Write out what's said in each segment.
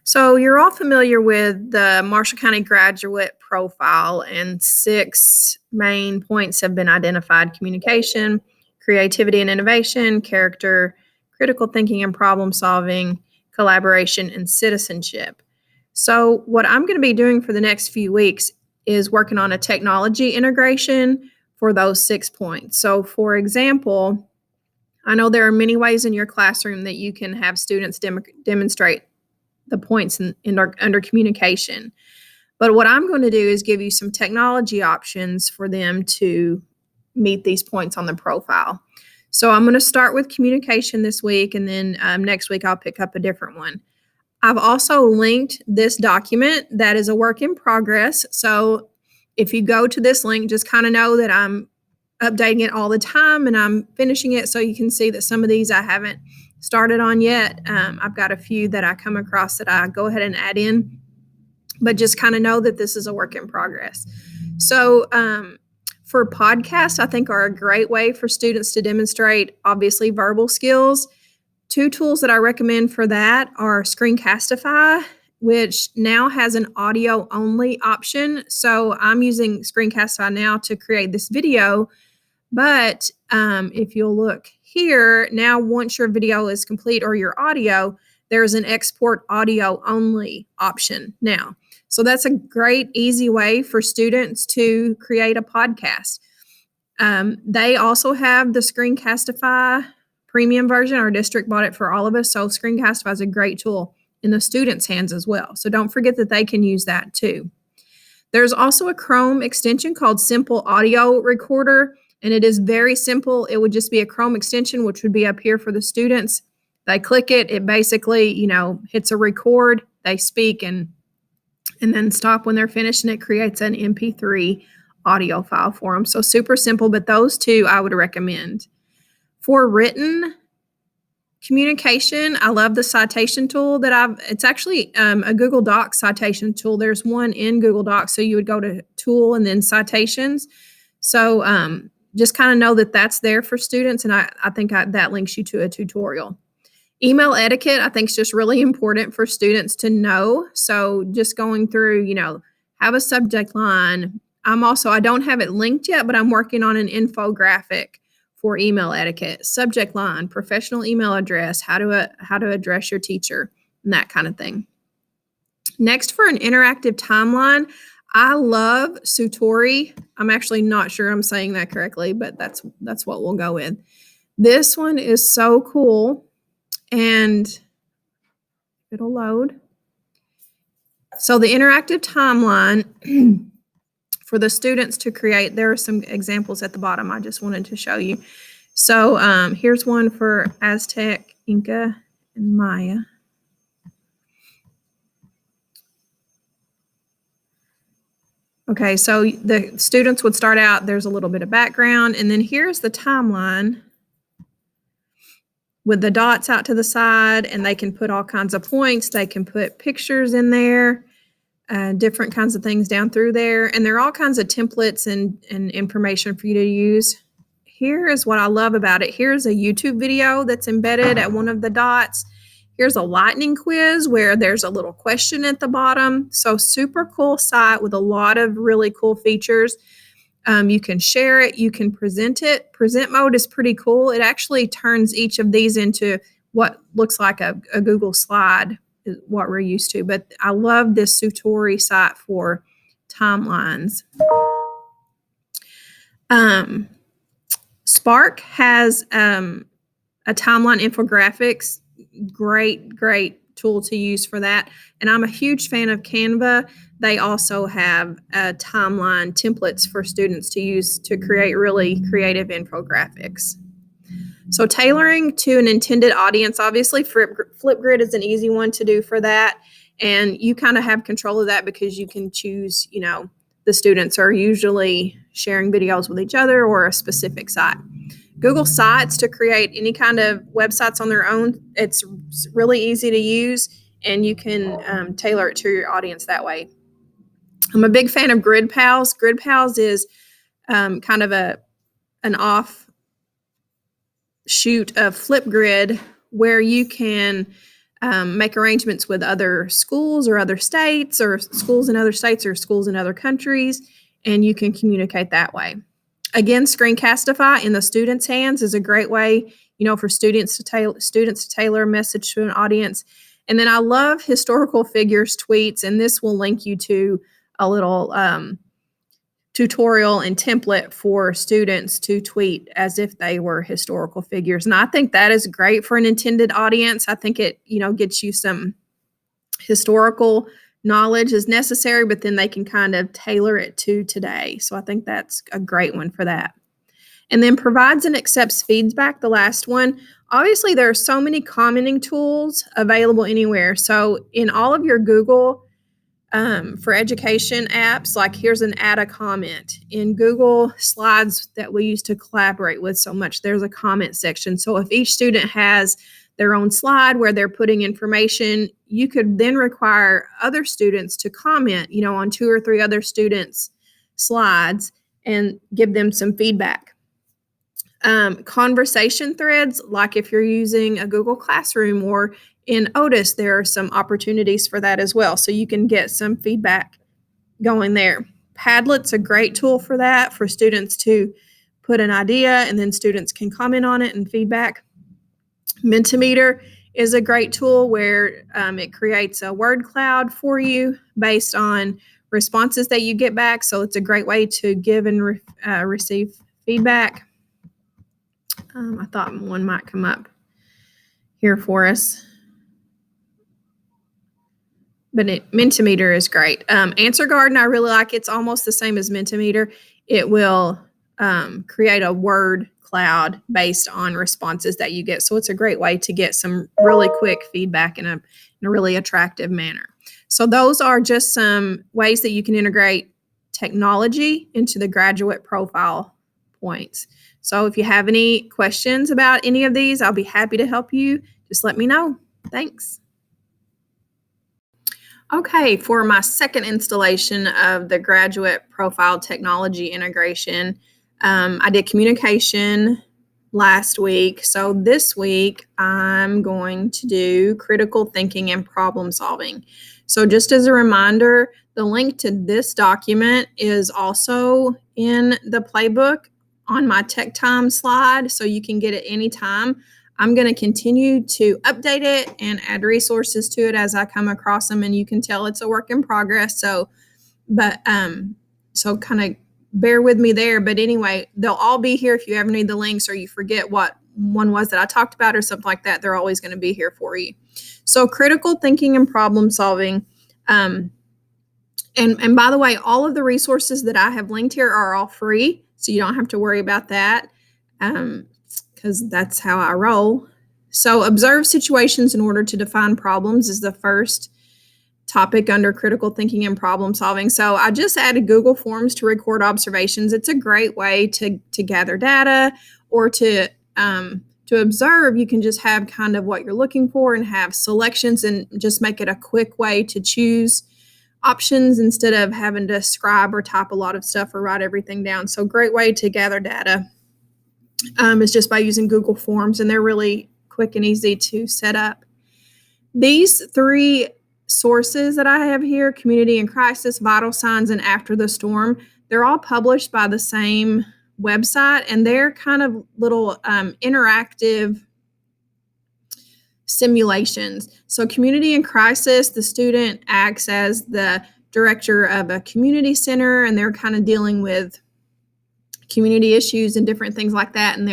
So you're all familiar with the Marshall County Graduate Profile, and six main points have been identified: communication, creativity and innovation, character, critical thinking and problem solving, collaboration, and citizenship. So, what I'm going to be doing for the next few weeks is working on a technology integration for those 6 points. So, for example, I know there are many ways in your classroom that you can have students demonstrate the points under communication. But what I'm going to do is give you some technology options for them to meet these points on the profile. So I'm going to start with communication this week, and then next week I'll pick up a different one. I've also linked this document that is a work in progress. So if you go to this link, just kind of know that I'm updating it all the time and I'm finishing it, so you can see that some of these I haven't started on yet. I've got a few that I come across that I go ahead and add in, but just kind of know that this is a work in progress. So for podcasts, I think are a great way for students to demonstrate, obviously, verbal skills. Two tools that I recommend for that are Screencastify, which now has an audio only option. So I'm using Screencastify now to create this video. But if you'll look here, now once your video is complete or your audio, there's an export audio only option now. So that's a great, easy way for students to create a podcast. They also have the Screencastify premium version. Our district bought it for all of us. So Screencastify is a great tool in the students' hands as well. So don't forget that they can use that too. There's also a Chrome extension called Simple Audio Recorder, and it is very simple. It would just be a Chrome extension, which would be up here for the students. They click it, it basically, hits a record, they speak and then stop when they're finished, and it creates an MP3 audio file for them. So super simple, but those two I would recommend. For written communication, I love the citation tool it's actually a Google Docs citation tool. There's one in Google Docs, so you would go to Tool and then Citations. So just kind of know that that's there for students, and I think that links you to a tutorial. Email etiquette, I think, is just really important for students to know. So just going through, have a subject line. I don't have it linked yet, but I'm working on an infographic for email etiquette, subject line, professional email address, how to address your teacher, and that kind of thing. Next, for an interactive timeline, I love Sutori. I'm actually not sure I'm saying that correctly, but that's what we'll go with. This one is so cool, and it'll load. So the interactive timeline for the students to create, there are some examples at the bottom I just wanted to show you. So here's one for Aztec, Inca, and Maya. Okay, so the students would start out, there's a little bit of background, and then here's the timeline with the dots out to the side, and they can put all kinds of points. They can put pictures in there, different kinds of things down through there, and there are all kinds of templates and information for you to use. Here is what I love about it. Here's a YouTube video that's embedded at one of the dots. Here's a lightning quiz where there's a little question at the bottom. So super cool site with a lot of really cool features. You can share it. You can present it. Present mode is pretty cool. It actually turns each of these into what looks like a Google slide, is what we're used to. But I love this Sutori site for timelines. Spark has a timeline infographics. Great tool to use for that. And I'm a huge fan of Canva. They also have timeline templates for students to use to create really creative infographics. So tailoring to an intended audience, obviously Flipgrid is an easy one to do for that. And you kind of have control of that because you can choose, the students are usually sharing videos with each other or a specific site. Google Sites, to create any kind of websites on their own, it's really easy to use, and you can tailor it to your audience that way. I'm a big fan of GridPals. GridPals is kind of an offshoot of Flipgrid, where you can make arrangements with other schools or other states, or schools in other states or schools in other countries, and you can communicate that way. Again, Screencastify in the students' hands is a great way, for students to tailor a message to an audience. And then I love historical figures tweets, and this will link you to a little tutorial and template for students to tweet as if they were historical figures. And I think that is great for an intended audience. I think it, gets you some historical knowledge is necessary, but then they can kind of tailor it to today. So I think that's a great one for that. And then provides and accepts feedback, the last one. Obviously, there are so many commenting tools available anywhere. So in all of your Google for education apps, like here's an add a comment. In Google Slides that we use to collaborate with so much, there's a comment section. So if each student has their own slide where they're putting information, you could then require other students to comment, on 2 or 3 other students' slides and give them some feedback. Conversation threads, like if you're using a Google Classroom or in Otis, there are some opportunities for that as well. So you can get some feedback going there. Padlet's a great tool for that, for students to put an idea and then students can comment on it and feedback. Mentimeter is a great tool where it creates a word cloud for you based on responses that you get back. So it's a great way to give and receive feedback. I thought one might come up here for us. But Mentimeter is great. Answer Garden, I really like. It's almost the same as Mentimeter. It will create a word cloud based on responses that you get. So it's a great way to get some really quick feedback in a really attractive manner. So those are just some ways that you can integrate technology into the graduate profile points. So if you have any questions about any of these, I'll be happy to help you. Just let me know. Thanks. Okay, for my second installation of the graduate profile technology integration, I did communication last week. So this week, I'm going to do critical thinking and problem solving. So just as a reminder, the link to this document is also in the playbook on my Tech Time slide, so you can get it anytime. I'm going to continue to update it and add resources to it as I come across them, and you can tell it's a work in progress. So kind of bear with me there. But anyway, they'll all be here if you ever need the links or you forget what one was that I talked about or something like that. They're always going to be here for you. So critical thinking and problem solving. And by the way, all of the resources that I have linked here are all free, so you don't have to worry about that. Because that's how I roll. So observe situations in order to define problems is the first topic under critical thinking and problem solving. So I just added Google Forms to record observations. It's a great way to gather data, or to observe. You can just have kind of what you're looking for and have selections and just make it a quick way to choose options instead of having to scribe or type a lot of stuff or write everything down. So great way to gather data. Is just by using Google Forms, and they're really quick and easy to set up. These 3 sources that I have here, Community in Crisis, Vital Signs, and After the Storm, they're all published by the same website, and they're kind of little interactive simulations. So Community in Crisis, the student acts as the director of a community center, and they're kind of dealing with community issues and different things like that, and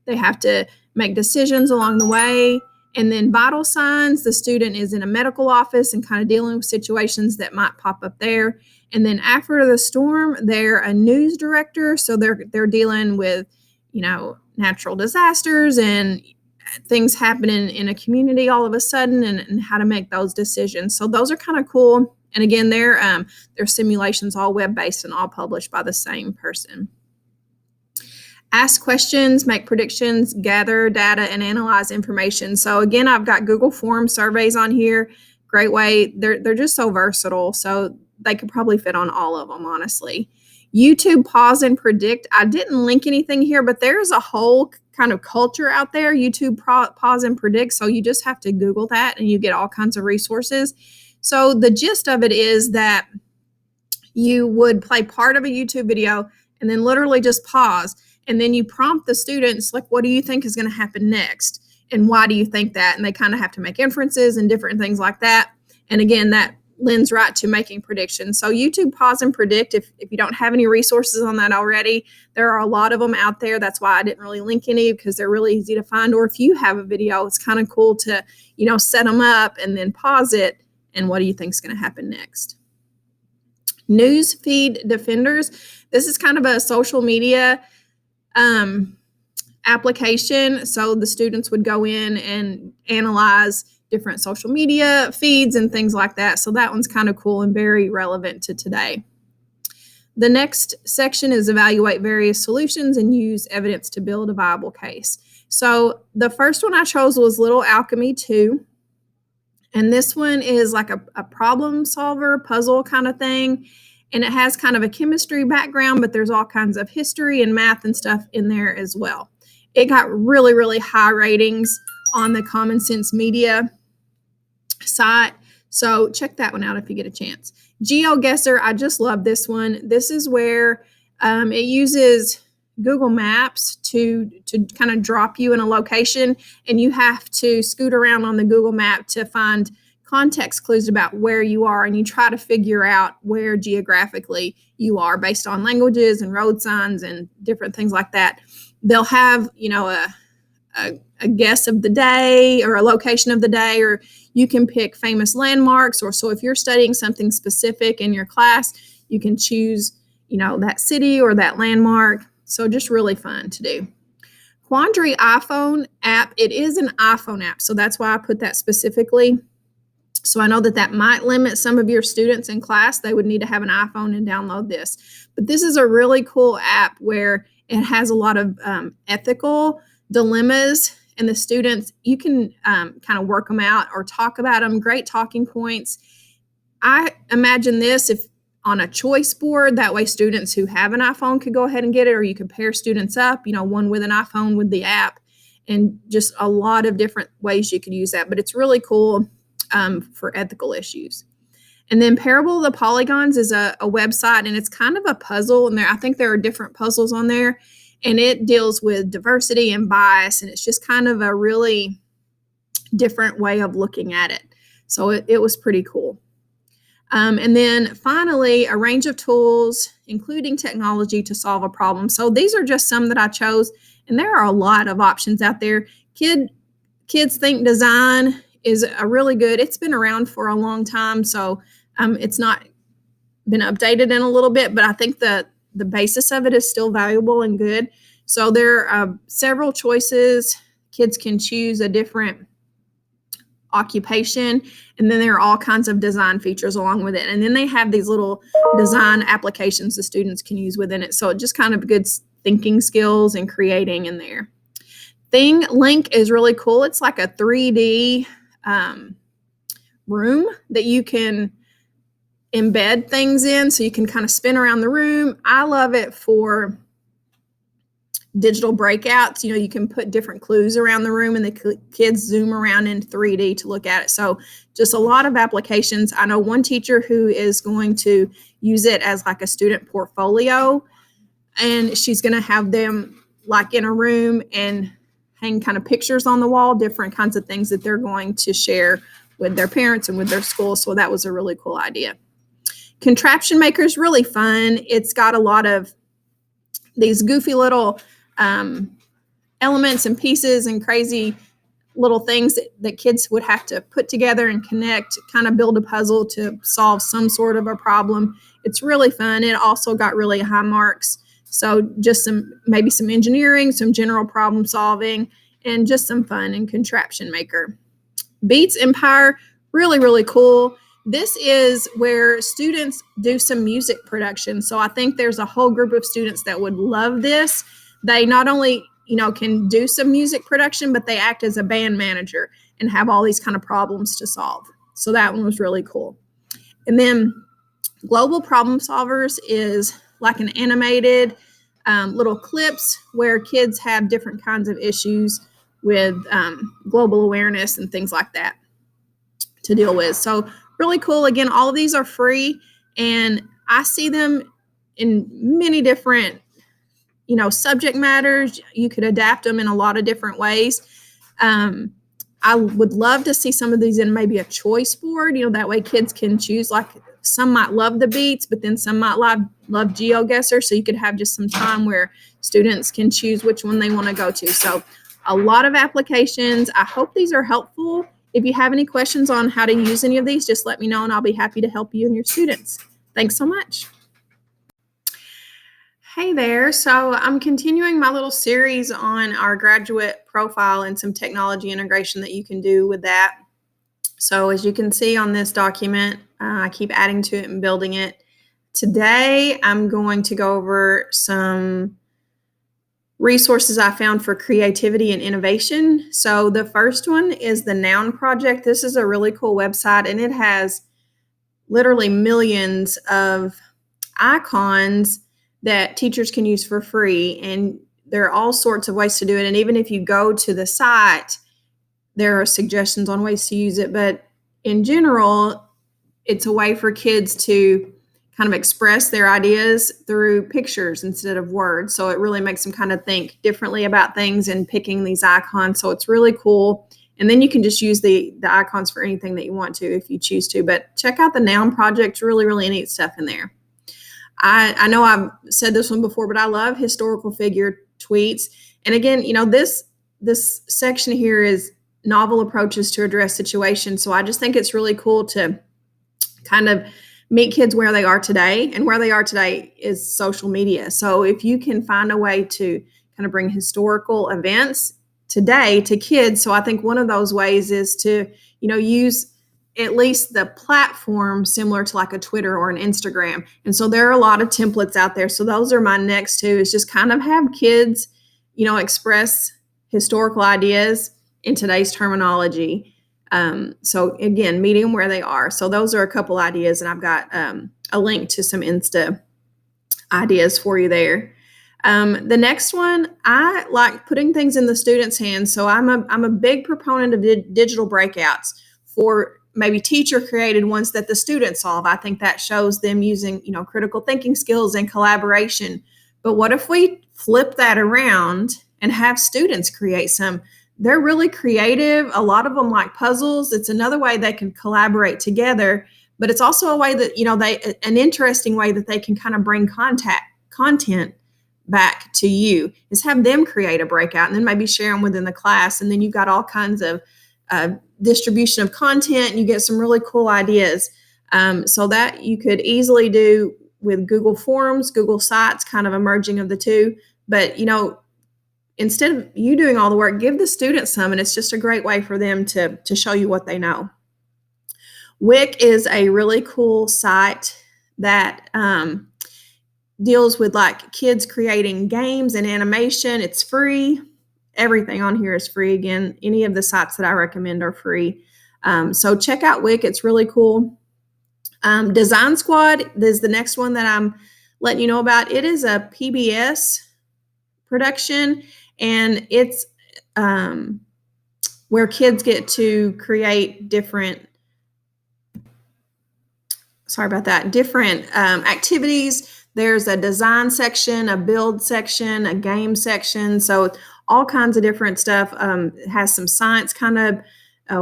they have to make decisions along the way. And then Vital Signs, the student is in a medical office and kind of dealing with situations that might pop up there. And then After the Storm, they're a news director, so they're dealing with natural disasters and things happening in a community all of a sudden, and how to make those decisions. So those are kind of cool. And again, they're simulations, all web-based and all published by the same person. Ask questions, make predictions, gather data, and analyze information. So again, I've got Google Forms surveys on here. Great way. They're just so versatile. So they could probably fit on all of them, honestly. YouTube Pause and Predict. I didn't link anything here, but there's a whole kind of culture out there, YouTube Pause and Predict. So you just have to Google that and you get all kinds of resources. So the gist of it is that you would play part of a YouTube video and then literally just pause. And then you prompt the students, like, what do you think is going to happen next? And why do you think that? And they kind of have to make inferences and different things like that. And again, that lends right to making predictions. So YouTube Pause and Predict, if you don't have any resources on that already, there are a lot of them out there. That's why I didn't really link any, because they're really easy to find. Or if you have a video, it's kind of cool to, set them up and then pause it. And what do you think is going to happen next? Newsfeed Defenders. This is kind of a social media application. So the students would go in and analyze different social media feeds and things like that. So that one's kind of cool and very relevant to today. The next section is evaluate various solutions and use evidence to build a viable case. So the first one I chose was Little Alchemy 2. And this one is like a problem solver, puzzle kind of thing. And it has kind of a chemistry background, but there's all kinds of history and math and stuff in there as well. It got really, really high ratings on the Common Sense Media site. So check that one out if you get a chance. GeoGuessr, I just love this one. This is where it uses Google Maps to kind of drop you in a location, and you have to scoot around on the Google map to find context clues about where you are, and you try to figure out where geographically you are based on languages and road signs and different things like that. They'll have, a guess of the day or a location of the day, or you can pick famous landmarks. Or so if you're studying something specific in your class, you can choose, that city or that landmark. So just really fun to do. Quandary iPhone app. It is an iPhone app, so that's why I put that specifically. So I know that might limit some of your students in class. They would need to have an iPhone and download this. But this is a really cool app where it has a lot of ethical dilemmas, and the students, you can kind of work them out or talk about them. Great talking points. I imagine this if on a choice board, that way students who have an iPhone could go ahead and get it, or you could pair students up, one with an iPhone with the app, and just a lot of different ways you could use that. But it's really cool for ethical issues. And then Parable of the Polygons is a website, and it's kind of a puzzle. And I think there are different puzzles on there, and it deals with diversity and bias. And it's just kind of a really different way of looking at it. So it was pretty cool. And then finally, a range of tools, including technology to solve a problem. So these are just some that I chose, and there are a lot of options out there. Kids Think Design is a really good, it's been around for a long time, so it's not been updated in a little bit, but I think the basis of it is still valuable and good. So there are several choices. Kids can choose a different occupation, and then there are all kinds of design features along with it. And then they have these little design applications the students can use within it. So it just kind of good thinking skills and creating in there. ThingLink is really cool. It's like a 3D room that you can embed things in, so you can kind of spin around the room. I love it for digital breakouts. You can put different clues around the room, and the kids zoom around in 3D to look at it. So just a lot of applications. I know one teacher who is going to use it as like a student portfolio, and she's going to have them like in a room and hang kind of pictures on the wall, different kinds of things that they're going to share with their parents and with their school. So that was a really cool idea. Contraption Maker is really fun. It's got a lot of these goofy little elements and pieces and crazy little things that kids would have to put together and connect, kind of build a puzzle to solve some sort of a problem. It's really fun. It also got really high marks. So just maybe some engineering, some general problem solving, and just some fun in Contraption Maker. Beats Empire, really, really cool. This is where students do some music production. So I think there's a whole group of students that would love this. They not only, can do some music production, but they act as a band manager and have all these kind of problems to solve. So that one was really cool. And then Global Problem Solvers is like an animated little clips where kids have different kinds of issues with global awareness and things like that to deal with. So really cool. Again, all of these are free, and I see them in many different, subject matters. You could adapt them in a lot of different ways. I would love to see some of these in maybe a choice board, that way kids can choose. Like some might love the beats, but then some might love GeoGuessr. So you could have just some time where students can choose which one they want to go to. So a lot of applications. I hope these are helpful. If you have any questions on how to use any of these, just let me know and I'll be happy to help you and your students. Thanks so much. Hey there. So I'm continuing my little series on our graduate profile and some technology integration that you can do with that. So as you can see on this document, I keep adding to it and building it. Today, I'm going to go over some resources I found for creativity and innovation. So the first one is the Noun Project. This is a really cool website, and it has literally millions of icons that teachers can use for free, and there are all sorts of ways to do it. And even if you go to the site, there are suggestions on ways to use it, but in general, it's a way for kids to kind of express their ideas through pictures instead of words. So it really makes them kind of think differently about things and picking these icons. So it's really cool. And then you can just use the icons for anything that you want to if you choose to. But check out the Noun Project. Really, really neat stuff in there. I know I've said this one before, but I love historical figure tweets. And again, this section here is novel approaches to address situations. So I just think it's really cool to kind of meet kids where they are today. And where they are today is social media. So if you can find a way to kind of bring historical events today to kids. So I think one of those ways is to, use at least the platform similar to like a Twitter or an Instagram. And so there are a lot of templates out there. So those are my next two, is just kind of have kids, express historical ideas in today's terminology. So again, meet them where they are. So those are a couple ideas, and I've got a link to some Insta ideas for you there. The next one, I like putting things in the students' hands. So I'm a big proponent of digital breakouts for maybe teacher created ones that the students solve. I think that shows them using, critical thinking skills and collaboration. But what if we flip that around and have students create some? They're really creative. A lot of them like puzzles. It's another way they can collaborate together, but it's also a way that, an interesting way that they can kind of bring content back to you, is have them create a breakout and then maybe share them within the class. And then you've got all kinds of distribution of content, and you get some really cool ideas. So that you could easily do with Google Forms, Google Sites, kind of a merging of the two. But, instead of you doing all the work, give the students some, and it's just a great way for them to show you what they know. Wik is a really cool site that deals with like kids creating games and animation. It's free. Everything on here is free. Again, any of the sites that I recommend are free. So check out Wik. It's really cool. Design Squad is the next one that I'm letting you know about. It is a PBS production, and it's where kids get to create different activities. There's a design section, a build section, a game section. So all kinds of different stuff. It has some science kind of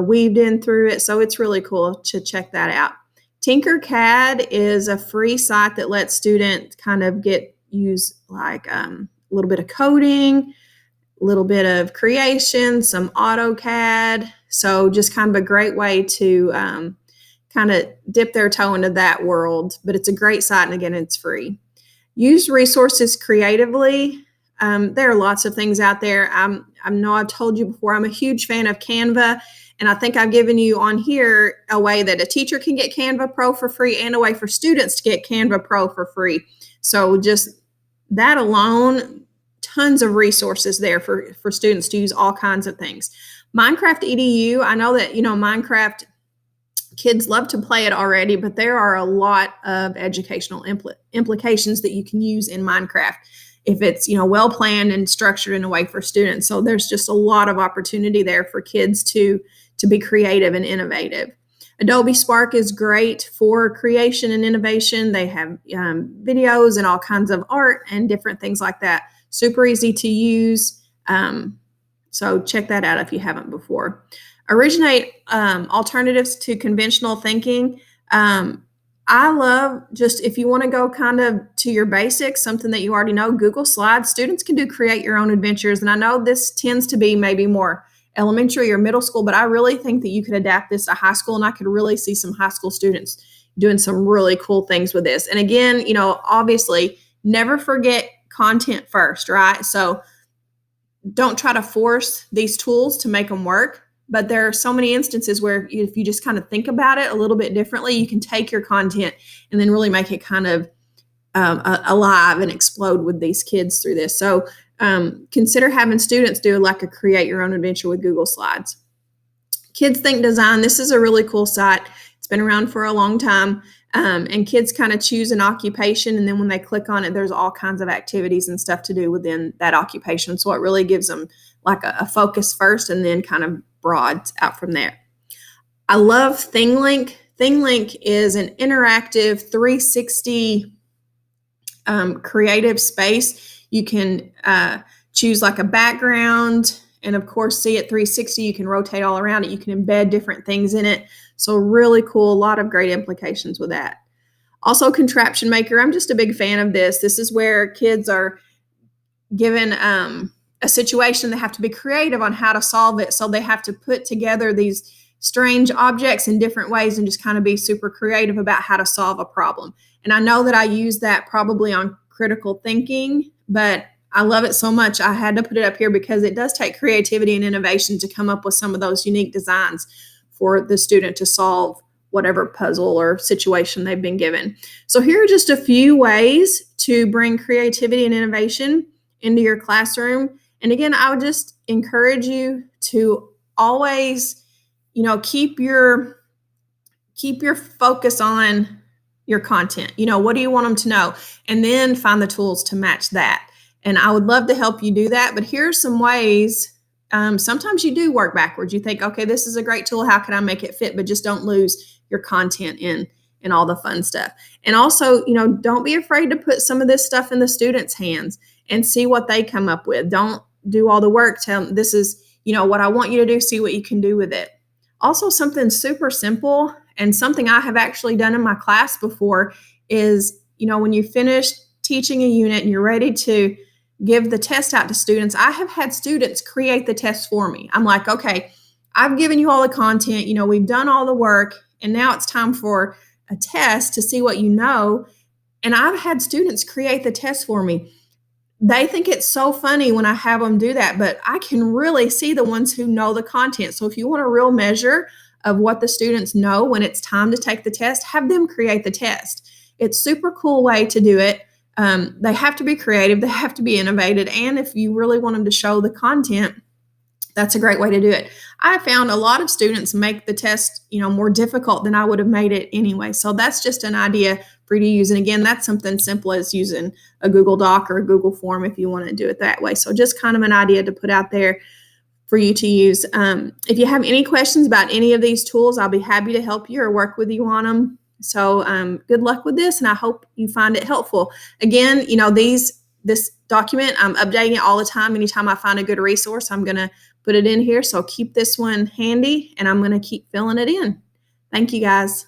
weaved in through it. So it's really cool to check that out. Tinkercad is a free site that lets students kind of use like a little bit of coding, a little bit of creation, some AutoCAD. So just kind of a great way to kind of dip their toe into that world. But it's a great site, and again, it's free. Use resources creatively. There are lots of things out there. I know I've told you before, I'm a huge fan of Canva, and I think I've given you on here a way that a teacher can get Canva Pro for free and a way for students to get Canva Pro for free. So just that alone, tons of resources there for students to use all kinds of things. Minecraft EDU, I know that, Minecraft, kids love to play it already, but there are a lot of educational implications that you can use in Minecraft. if it's, well planned and structured in a way for students. So there's just a lot of opportunity there for kids to be creative and innovative. Adobe Spark is great for creation and innovation. They have videos and all kinds of art and different things like that. Super easy to use. So check that out if you haven't before. Originate alternatives to conventional thinking. I love, just if you want to go kind of to your basics, something that you already know, Google Slides. Students can do create your own adventures. And I know this tends to be maybe more elementary or middle school, but I really think that you could adapt this to high school, and I could really see some high school students doing some really cool things with this. And again, obviously never forget content first, right? So don't try to force these tools to make them work. But there are so many instances where if you just kind of think about it a little bit differently, you can take your content and then really make it kind of alive and explode with these kids through this. So consider having students do like a create your own adventure with Google Slides. Kids Think Design. This is a really cool site. It's been around for a long time. And kids kind of choose an occupation, and then when they click on it, there's all kinds of activities and stuff to do within that occupation. So it really gives them like a focus first and then kind of broad out from there. I love ThingLink. ThingLink is an interactive 360 creative space. You can choose like a background and of course see it 360. You can rotate all around it. You can embed different things in it. So really cool, a lot of great implications with that. Also Contraption Maker, I'm just a big fan of this. This is where kids are given a situation, they have to be creative on how to solve it. So they have to put together these strange objects in different ways and just kind of be super creative about how to solve a problem. And I know that I use that probably on critical thinking, but I love it so much. I had to put it up here because it does take creativity and innovation to come up with some of those unique designs for the student to solve whatever puzzle or situation they've been given. So here are just a few ways to bring creativity and innovation into your classroom. And again, I would just encourage you to always, keep your focus on your content. What do you want them to know? And then find the tools to match that. And I would love to help you do that. But here are some ways. Sometimes you do work backwards. You think, okay, this is a great tool. How can I make it fit? But just don't lose your content in all the fun stuff. And also, don't be afraid to put some of this stuff in the students' hands and see what they come up with. Don't do all the work. Tell them this is, what I want you to do. See what you can do with it. Also, something super simple and something I have actually done in my class before is, when you finish teaching a unit and you're ready to give the test out to students, I have had students create the test for me. I'm like, okay, I've given you all the content, we've done all the work, and now it's time for a test to see what you know. And I've had students create the test for me. They think it's so funny when I have them do that, but I can really see the ones who know the content. So if you want a real measure of what the students know when it's time to take the test, have them create the test. It's a super cool way to do it. They have to be creative, they have to be innovative, and if you really want them to show the content, that's a great way to do it. I found a lot of students make the test, more difficult than I would have made it anyway. So that's just an idea for you to use. And again, that's something simple as using a Google Doc or a Google Form if you want to do it that way. So just kind of an idea to put out there for you to use. If you have any questions about any of these tools, I'll be happy to help you or work with you on them. So good luck with this, and I hope you find it helpful. Again, this document, I'm updating it all the time. Anytime I find a good resource, I'm going to put it in here. So keep this one handy, and I'm going to keep filling it in. Thank you, guys.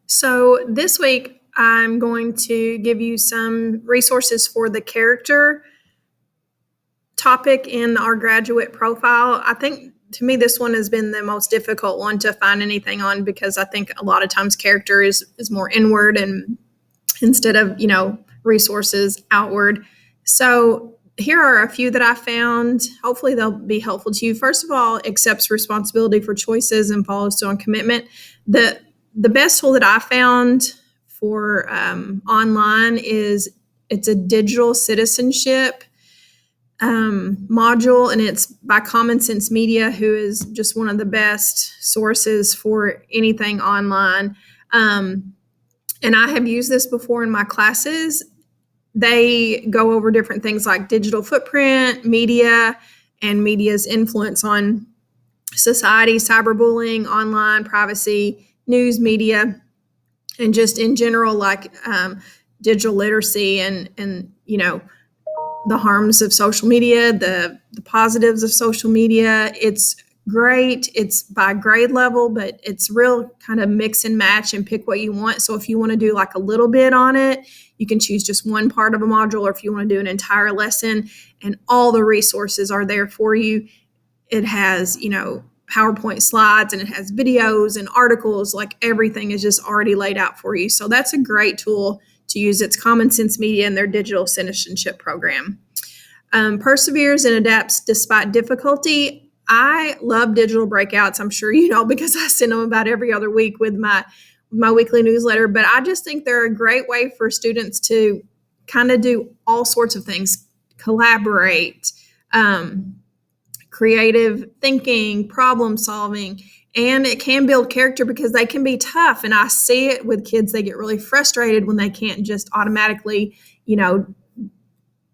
So this week, I'm going to give you some resources for the character topic in our graduate profile. I think to me, this one has been the most difficult one to find anything on because I think a lot of times character is more inward and instead of, resources outward. So here are a few that I found. Hopefully they'll be helpful to you. First of all, accepts responsibility for choices and follows through on commitment. The best tool that I found for online it's a digital citizenship module, and it's by Common Sense Media, who is just one of the best sources for anything online. And I have used this before in my classes. they go over different things like digital footprint, media, and media's influence on society, cyberbullying, online privacy, news media, and just in general, like digital literacy and the harms of social media, the positives of social media. It's great. It's by grade level, but it's real kind of mix and match and pick what you want. So if you want to do like a little bit on it, you can choose just one part of a module, or if you want to do an entire lesson, and all the resources are there for you. It has, PowerPoint slides, and it has videos and articles. Like everything is just already laid out for you. So that's a great tool to use. It's Common Sense Media and their digital citizenship program. Perseveres and adapts despite difficulty. I love digital breakouts. I'm sure you know, because I send them about every other week with my weekly newsletter. But I just think they're a great way for students to kind of do all sorts of things, collaborate, creative thinking, problem solving, and it can build character because they can be tough. And I see it with kids. They get really frustrated when they can't just automatically,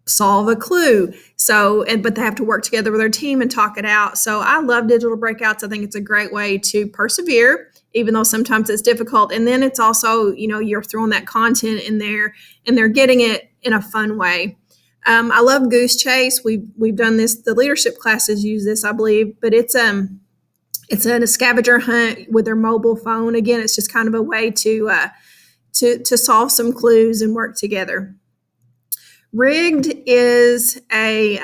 solve a clue. But they have to work together with their team and talk it out. So I love digital breakouts. I think it's a great way to persevere, even though sometimes it's difficult. And then it's also, you're throwing that content in there and they're getting it in a fun way. I love Goose Chase. We've done this. The leadership classes use this, I believe, but it's a scavenger hunt with their mobile phone. Again, it's just kind of a way to solve some clues and work together. Rigged is it's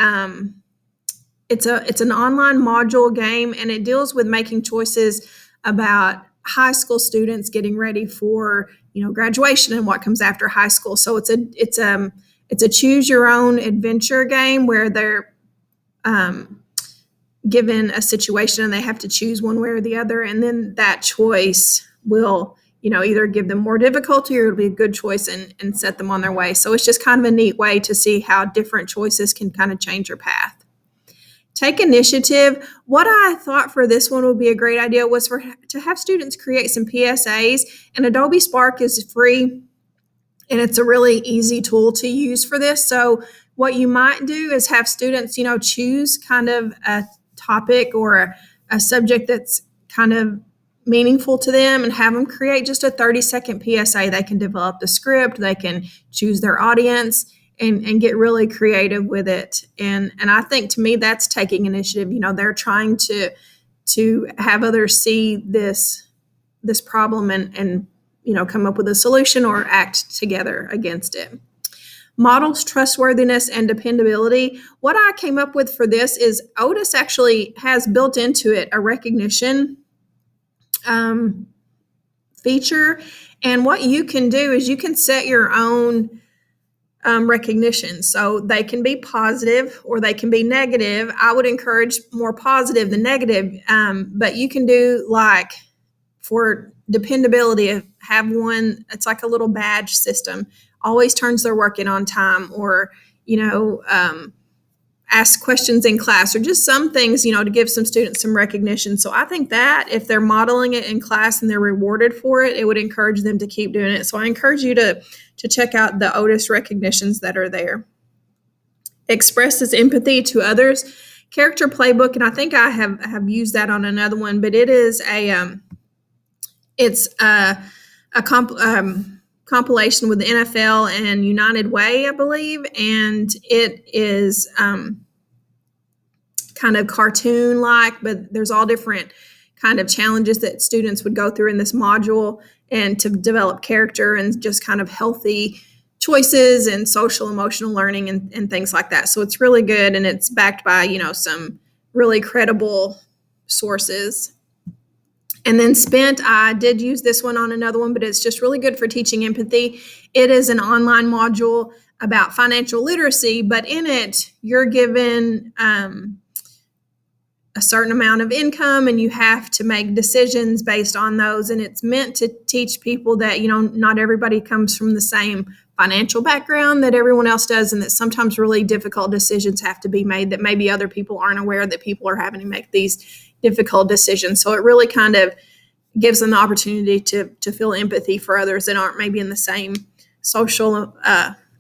an online module game, and it deals with making choices about high school students getting ready for graduation and what comes after high school. So it's a choose your own adventure game where they're given a situation and they have to choose one way or the other, and then that choice will either give them more difficulty or it'll be a good choice and set them on their way. So it's just kind of a neat way to see how different choices can kind of change your path. Take initiative. What I thought for this one would be a great idea was to have students create some PSAs, and Adobe Spark is free and it's a really easy tool to use for this. So what you might do is have students, choose kind of a topic or a subject that's kind of meaningful to them and have them create just a 30-second PSA. They can develop the script, they can choose their audience and get really creative with it. And I think to me that's taking initiative. They're trying to have others see this problem and come up with a solution or act together against it. Models trustworthiness and dependability. What I came up with for this is Otis actually has built into it a recognition feature. And what you can do is you can set your own recognition. So they can be positive or they can be negative. I would encourage more positive than negative. But you can do like for dependability, have one, it's like a little badge system, always turns their work in on time, or, ask questions in class, or just some things, to give some students some recognition. So I think that if they're modeling it in class and they're rewarded for it, it would encourage them to keep doing it. So I encourage you to check out the Otis recognitions that are there. Expresses empathy to others. Character playbook, and I think I have used that on another one, but it is it's a compilation with the NFL and United Way, I believe, and it is kind of cartoon-like, but there's all different kind of challenges that students would go through in this module and to develop character and just kind of healthy choices and social emotional learning and things like that. So it's really good, and it's backed by, some really credible sources. And then Spent, I did use this one on another one, but it's just really good for teaching empathy. It is an online module about financial literacy, but in it, you're given a certain amount of income and you have to make decisions based on those. And it's meant to teach people that, not everybody comes from the same financial background that everyone else does, and that sometimes really difficult decisions have to be made that maybe other people aren't aware that people are having to make these difficult decisions. So it really kind of gives them the opportunity to feel empathy for others that aren't maybe in the same social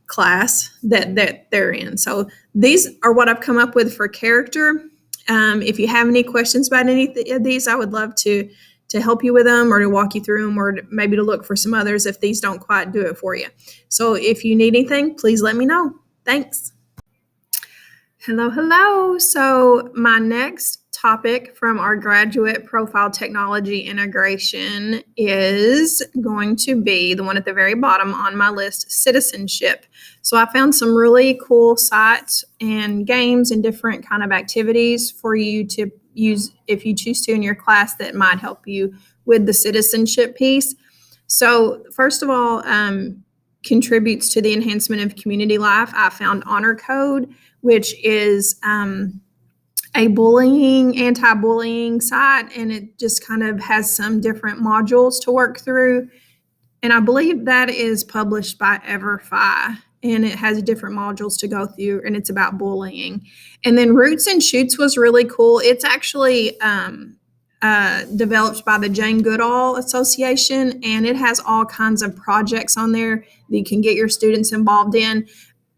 class that they're in. So these are what I've come up with for character. If you have any questions about any of these, I would love to help you with them or to walk you through them or maybe to look for some others if these don't quite do it for you. So if you need anything, please let me know. Thanks. Hello, hello. So my next topic from our graduate profile technology integration is going to be the one at the very bottom on my list, citizenship. So I found some really cool sites and games and different kind of activities for you to use if you choose to in your class that might help you with the citizenship piece. So first of all, contributes to the enhancement of community life. I found Honor Code, which is a bullying, anti-bullying site, and it just kind of has some different modules to work through. And I believe that is published by EverFi, and it has different modules to go through, and it's about bullying. And then Roots and Shoots was really cool. It's actually developed by the Jane Goodall Association, and it has all kinds of projects on there that you can get your students involved in.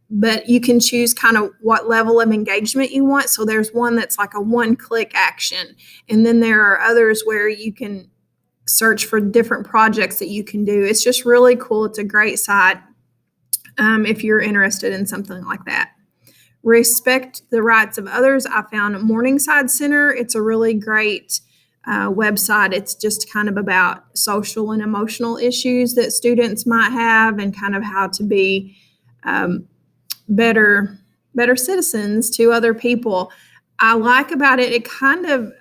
But you can choose kind of what level of engagement you want. So there's one that's like a one-click action. And then there are others where you can search for different projects that you can do. It's just really cool. It's a great site if you're interested in something like that. Respect the rights of others. I found Morningside Center. It's a really great website. It's just kind of about social and emotional issues that students might have and kind of how to be better citizens to other people. I like about it, it kind of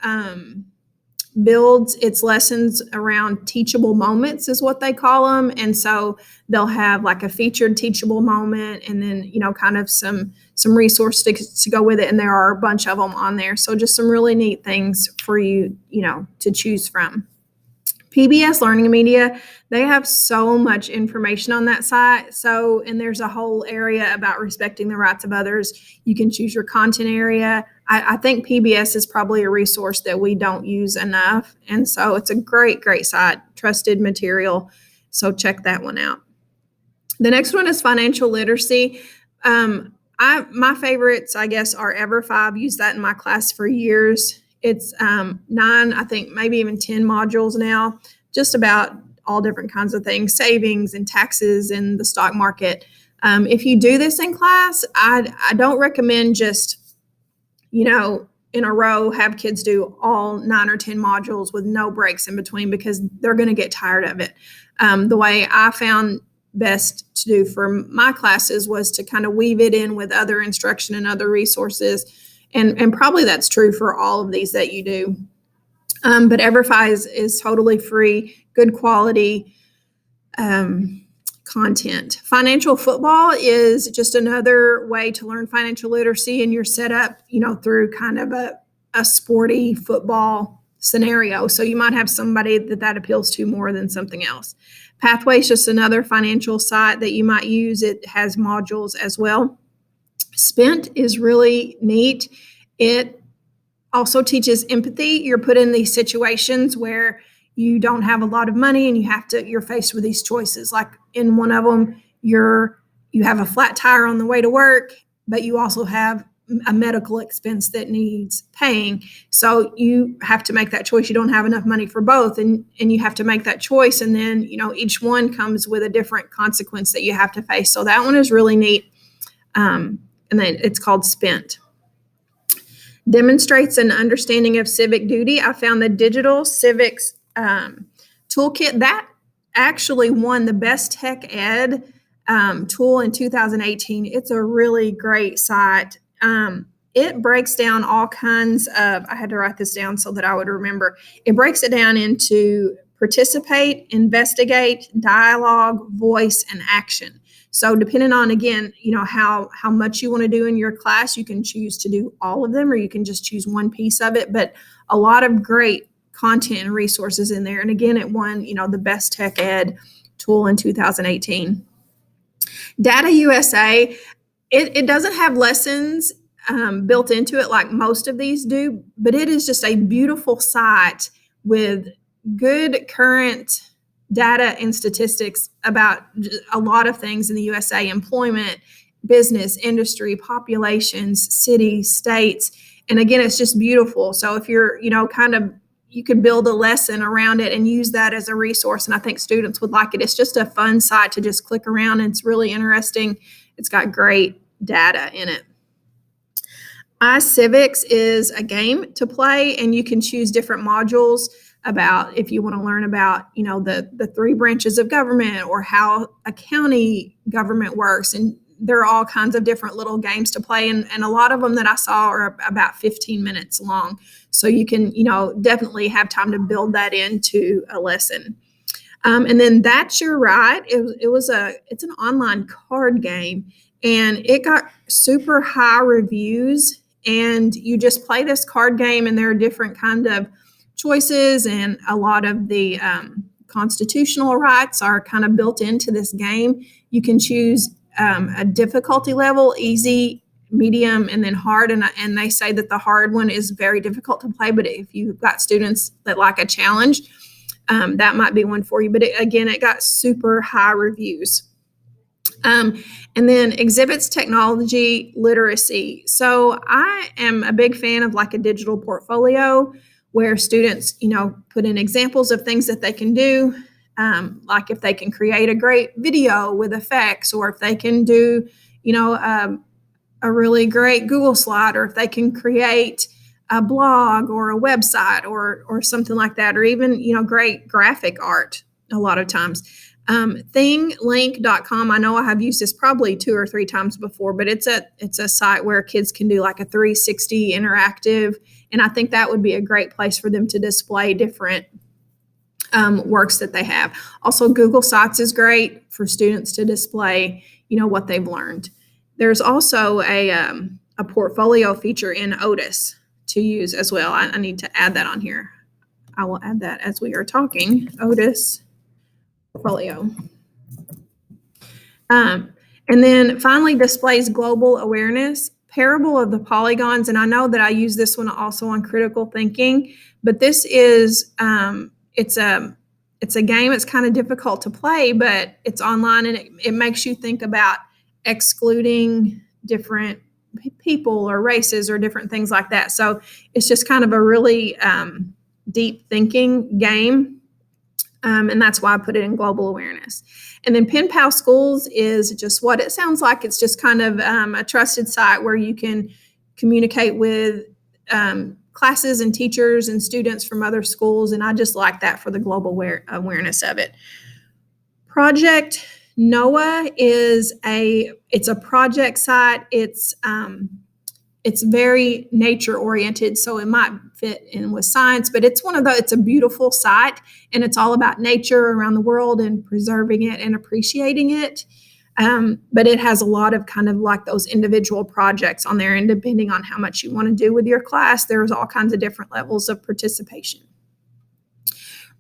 builds its lessons around teachable moments is what they call them. And so they'll have like a featured teachable moment and then, kind of some resources to go with it. And there are a bunch of them on there. So just some really neat things for you, to choose from. PBS Learning Media, they have so much information on that site. And there's a whole area about respecting the rights of others. You can choose your content area. I think PBS is probably a resource that we don't use enough. And so it's a great, great site, trusted material. So check that one out. The next one is financial literacy. My favorites, I guess, are EverFi. I've used that in my class for years. It's 9, I think maybe even 10 modules now, just about all different kinds of things, savings and taxes and the stock market. If you do this in class, I don't recommend just, in a row, have kids do all 9 or 10 modules with no breaks in between because they're going to get tired of it. The way I found best to do for my classes was to kind of weave it in with other instruction and other resources. And probably that's true for all of these that you do. But EverFi is totally free, good quality content. Financial football is just another way to learn financial literacy, and you're set up, through kind of a sporty football scenario. So you might have somebody that appeals to more than something else. Pathway is just another financial site that you might use. It has modules as well. Spent is really neat. It also teaches empathy. You're put in these situations where you don't have a lot of money and you're faced with these choices. Like in one of them, you have a flat tire on the way to work, but you also have a medical expense that needs paying. So you have to make that choice. You don't have enough money for both, and you have to make that choice. And then, each one comes with a different consequence that you have to face. So that one is really neat. And then it's called Spent. Demonstrates an understanding of civic duty. I found the Digital Civics Toolkit that actually won the Best Tech Ed tool in 2018. It's a really great site. It breaks down all kinds of, I had to write this down so that I would remember. It breaks it down into participate, investigate, dialogue, voice, and action. So depending on, again, how much you want to do in your class, you can choose to do all of them or you can just choose one piece of it. But a lot of great content and resources in there. And again, it won, the Best Tech Ed tool in 2018. Data USA, it doesn't have lessons built into it like most of these do, but it is just a beautiful site with good current data and statistics about a lot of things in the USA: employment, business, industry, populations, cities, states. And again, it's just beautiful. So if you're, you could build a lesson around it and use that as a resource. And I think students would like it. It's just a fun site to just click around, and it's really interesting. It's got great data in it. iCivics is a game to play, and you can choose different modules about if you want to learn about, the three branches of government or how a county government works. And there are all kinds of different little games to play. And a lot of them that I saw are about 15 minutes long. So you can, definitely have time to build that into a lesson. And then That's Your Ride. It's an online card game, and it got super high reviews. And you just play this card game, and there are different kind of choices, and a lot of the constitutional rights are kind of built into this game. You can choose a difficulty level: easy, medium, and then hard. And they say that the hard one is very difficult to play, but if you've got students that like a challenge, that might be one for you. But it got super high reviews. And then exhibits technology literacy. So I am a big fan of like a digital portfolio where students, put in examples of things that they can do. Like if they can create a great video with effects, or if they can do, a really great Google slide, or if they can create a blog or a website or something like that, or even, great graphic art a lot of times. Thinglink.com. I know I have used this probably 2 or 3 times before, but it's a site where kids can do like a 360 interactive. And I think that would be a great place for them to display different works that they have. Also, Google Sites is great for students to display, what they've learned. There's also a portfolio feature in Otis to use as well. I need to add that on here. I will add that as we are talking. Otis portfolio. And then finally, displays global awareness. Parable of the Polygons. And I know that I use this one also on critical thinking, but this is, it's a game. It's kind of difficult to play, but it's online, and it makes you think about excluding different people or races or different things like that. So it's just kind of a really deep thinking game. And that's why I put it in global awareness. And then Pen Pal Schools is just what it sounds like. It's just kind of a trusted site where you can communicate with classes and teachers and students from other schools. And I just like that for the global awareness of it. Project Noah it's a project site. It's very nature oriented, so it might fit in with science, but it's a beautiful site, and it's all about nature around the world and preserving it and appreciating it. But it has a lot of kind of like those individual projects on there, and depending on how much you want to do with your class, there's all kinds of different levels of participation.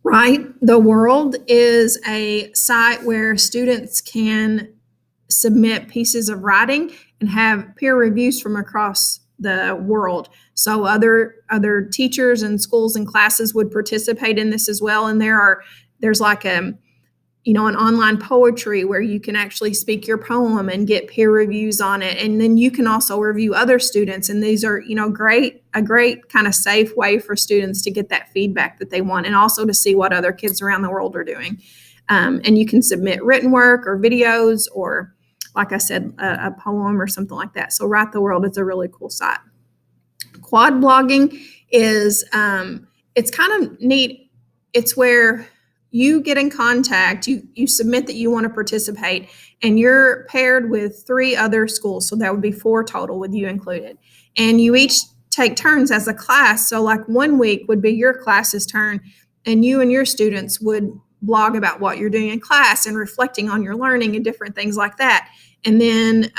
Write the World is a site where students can submit pieces of writing and have peer reviews from across the world. So other teachers and schools and classes would participate in this as well. And there's like an online poetry where you can actually speak your poem and get peer reviews on it. And then you can also review other students. And these are, a great kind of safe way for students to get that feedback that they want, and also to see what other kids around the world are doing. And you can submit written work or videos, or like I said, a poem or something like that. So Write the World is a really cool site. Quad blogging is, it's kind of neat. It's where you get in contact, you submit that you want to participate, and you're paired with 3 other schools. So that would be 4 total with you included. And you each take turns as a class. So like one week would be your class's turn, and you and your students would blog about what you're doing in class and reflecting on your learning and different things like that. And then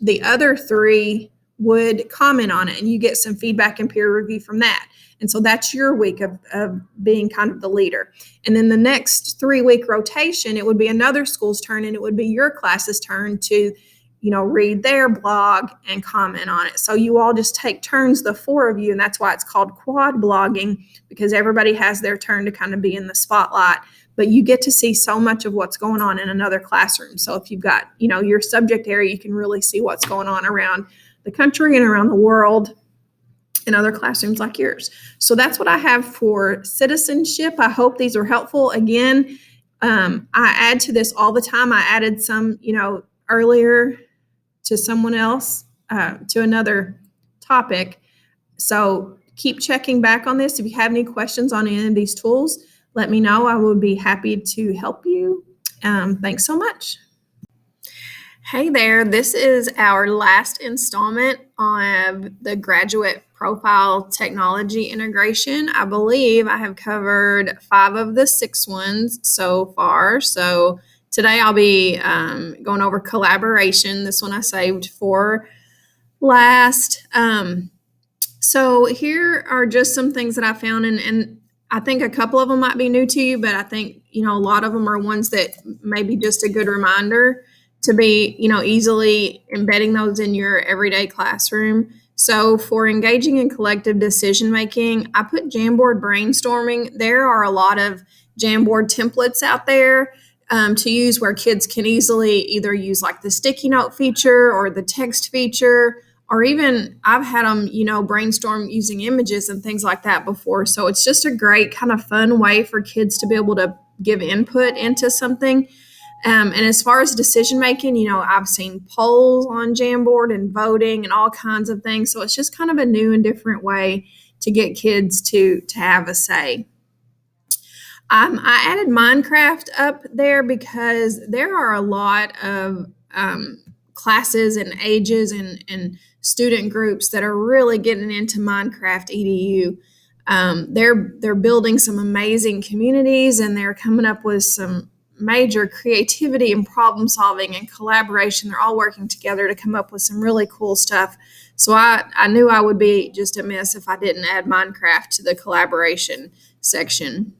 the other 3 would comment on it, and you get some feedback and peer review from that. And so that's your week of being kind of the leader. And then the next 3-week rotation, it would be another school's turn, and it would be your class's turn to read their blog and comment on it. So you all just take turns, the 4 of you, and that's why it's called quad blogging, because everybody has their turn to kind of be in the spotlight. But you get to see so much of what's going on in another classroom. So if you've got, your subject area, you can really see what's going on around the country and around the world in other classrooms like yours. So that's what I have for citizenship. I hope these are helpful. Again, I add to this all the time. I added some, earlier to someone else, to another topic. So keep checking back on this. If you have any questions on any of these tools, let me know. I would be happy to help you. Thanks so much. Hey there, this is our last installment on the graduate profile technology integration. I believe I have covered 5 of the 6 ones so far. So today I'll be going over collaboration. This one I saved for last. So here are just some things that I found, and I think a couple of them might be new to you, but I think, a lot of them are ones that may be just a good reminder to be, easily embedding those in your everyday classroom. So for engaging in collective decision making, I put Jamboard brainstorming. There are a lot of Jamboard templates out there to use where kids can easily either use like the sticky note feature or the text feature, or even I've had them, brainstorm using images and things like that before. So it's just a great kind of fun way for kids to be able to give input into something. And as far as decision making, I've seen polls on Jamboard and voting and all kinds of things. So it's just kind of a new and different way to get kids to have a say. I added Minecraft up there because there are a lot of classes and ages and student groups that are really getting into Minecraft EDU. They're building some amazing communities, and they're coming up with some major creativity and problem solving and collaboration. They're all working together to come up with some really cool stuff. So I knew I would be just amiss if I didn't add Minecraft to the collaboration section.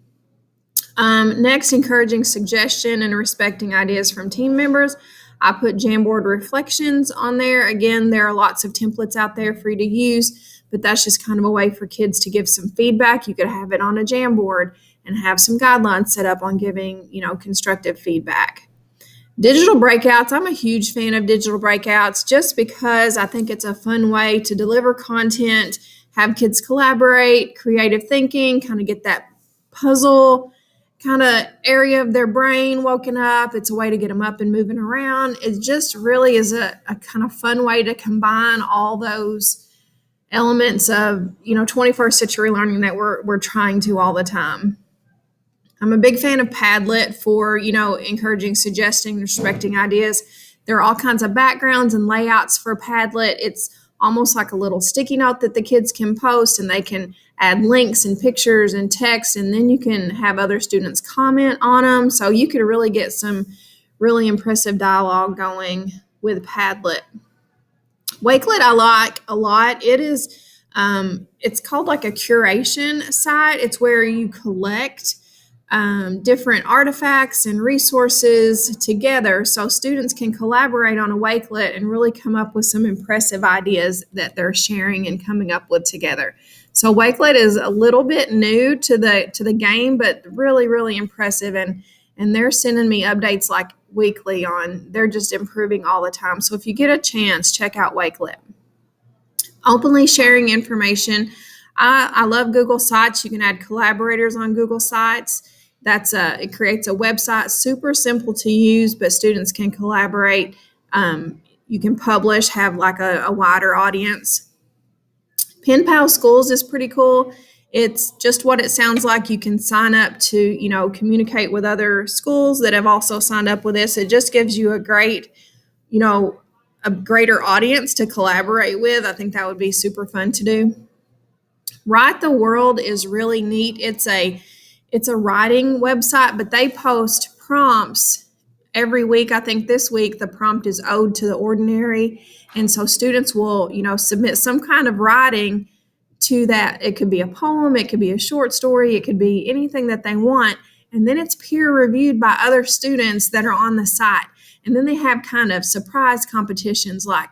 Next, encouraging suggestion and respecting ideas from team members. I put Jamboard reflections on there. Again, there are lots of templates out there for you to use, but that's just kind of a way for kids to give some feedback. You could have it on a Jamboard and have some guidelines set up on giving, constructive feedback. Digital breakouts. I'm a huge fan of digital breakouts just because I think it's a fun way to deliver content, have kids collaborate, creative thinking, kind of get that puzzle kind of area of their brain woken up. It's a way to get them up and moving around. It just really is a kind of fun way to combine all those elements of, 21st century learning that we're trying to all the time. I'm a big fan of Padlet for, encouraging, suggesting, respecting ideas. There are all kinds of backgrounds and layouts for Padlet. It's almost like a little sticky note that the kids can post, and they can add links and pictures and text, and then you can have other students comment on them. So you could really get some really impressive dialogue going with Padlet. Wakelet I like a lot. It is, it's called like a curation site. It's where you collect different artifacts and resources together so students can collaborate on a Wakelet and really come up with some impressive ideas that they're sharing and coming up with together. So Wakelet is a little bit new to the game, but really, really impressive. And they're sending me updates like weekly they're just improving all the time. So if you get a chance, check out Wakelet. Openly sharing information. I love Google Sites. You can add collaborators on Google Sites. It creates a website, super simple to use, but students can collaborate. You can publish, have like a wider audience. Pen Pal Schools is pretty cool. It's just what it sounds like. You can sign up to, communicate with other schools that have also signed up with this. It just gives you a great, a greater audience to collaborate with. I think that would be super fun to do. Write the World is really neat. It's a writing website, but they post prompts every week. I think this week the prompt is Ode to the Ordinary. And so students will, submit some kind of writing to that. It could be a poem, it could be a short story, it could be anything that they want. And then it's peer reviewed by other students that are on the site. And then they have kind of surprise competitions like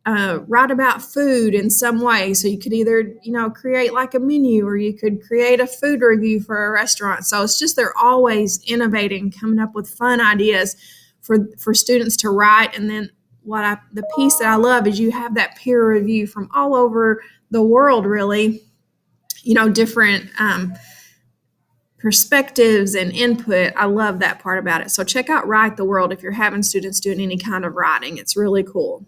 write about food in some way. So you could either, create like a menu, or you could create a food review for a restaurant. So it's just they're always innovating, coming up with fun ideas for students to write. And then the piece that I love is you have that peer review from all over the world, really, different perspectives and input. I love that part about it. So check out Write the World if you're having students doing any kind of writing. It's really cool.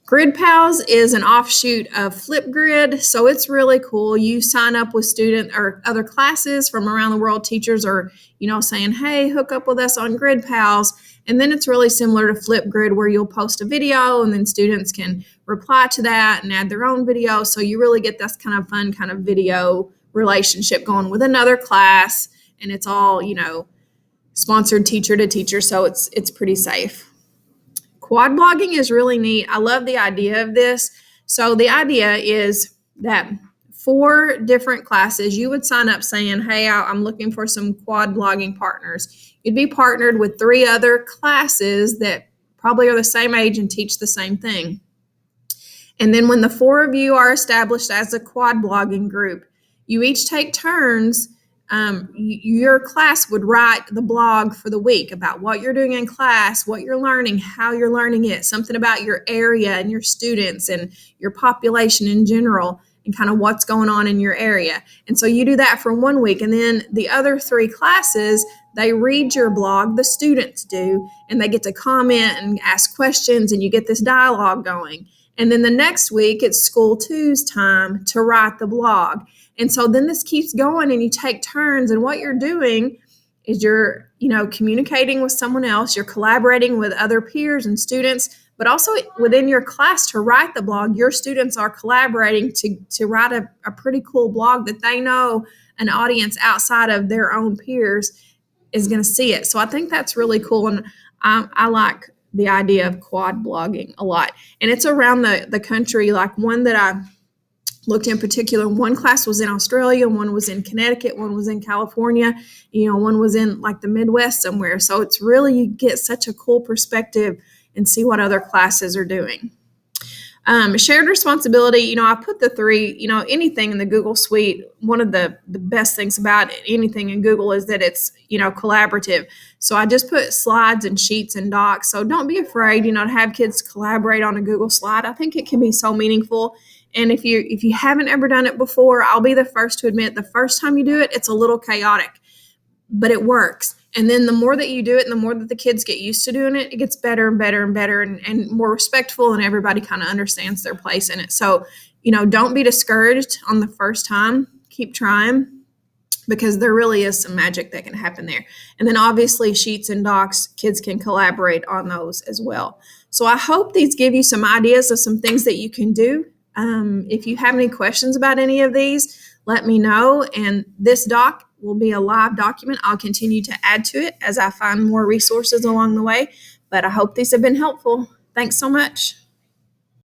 Grid Pals is an offshoot of Flipgrid, so it's really cool. You sign up with student or other classes from around the world. Teachers are, saying, hey, hook up with us on Grid Pals. And then it's really similar to Flipgrid, where you'll post a video and then students can reply to that and add their own video. So you really get this kind of fun kind of video relationship going with another class, and it's all, sponsored teacher to teacher. So it's pretty safe. Quad blogging is really neat. I love the idea of this. So the idea is that 4 different classes, you would sign up saying, hey, I'm looking for some quad blogging partners. You'd be partnered with 3 other classes that probably are the same age and teach the same thing. And then when the 4 of you are established as a quad blogging group, you each take turns. Your class would write the blog for the week about what you're doing in class, what you're learning, how you're learning it, something about your area and your students and your population in general, and kind of what's going on in your area. And so you do that for 1 week, and then the other 3 classes, they read your blog, the students do, and they get to comment and ask questions, and you get this dialogue going. And then the next week, it's School 2's time to write the blog. And so then this keeps going, and you take turns, and what you're doing is you're, communicating with someone else, you're collaborating with other peers and students, but also within your class to write the blog, your students are collaborating to write a pretty cool blog that they know an audience outside of their own peers is going to see it. So I think that's really cool, and I like the idea of quad blogging a lot. And it's around the country. Like one that I looked in particular, one class was in Australia, one was in Connecticut, one was in California, one was in like the Midwest somewhere. So it's really, you get such a cool perspective and see what other classes are doing. Shared responsibility, I put the 3, anything in the Google Suite. One of the best things about anything in Google is that it's, collaborative. So I just put slides and sheets and docs. So don't be afraid, to have kids collaborate on a Google slide. I think it can be so meaningful. And if you haven't ever done it before, I'll be the first to admit the first time you do it, it's a little chaotic, but it works. And then the more that you do it and the more that the kids get used to doing it, it gets better and better and better and more respectful, and everybody kind of understands their place in it. So, don't be discouraged on the first time. Keep trying, because there really is some magic that can happen there. And then obviously sheets and docs, kids can collaborate on those as well. So I hope these give you some ideas of some things that you can do. If you have any questions about any of these, let me know. And this doc will be a live document. I'll continue to add to it as I find more resources along the way. But I hope these have been helpful. Thanks so much.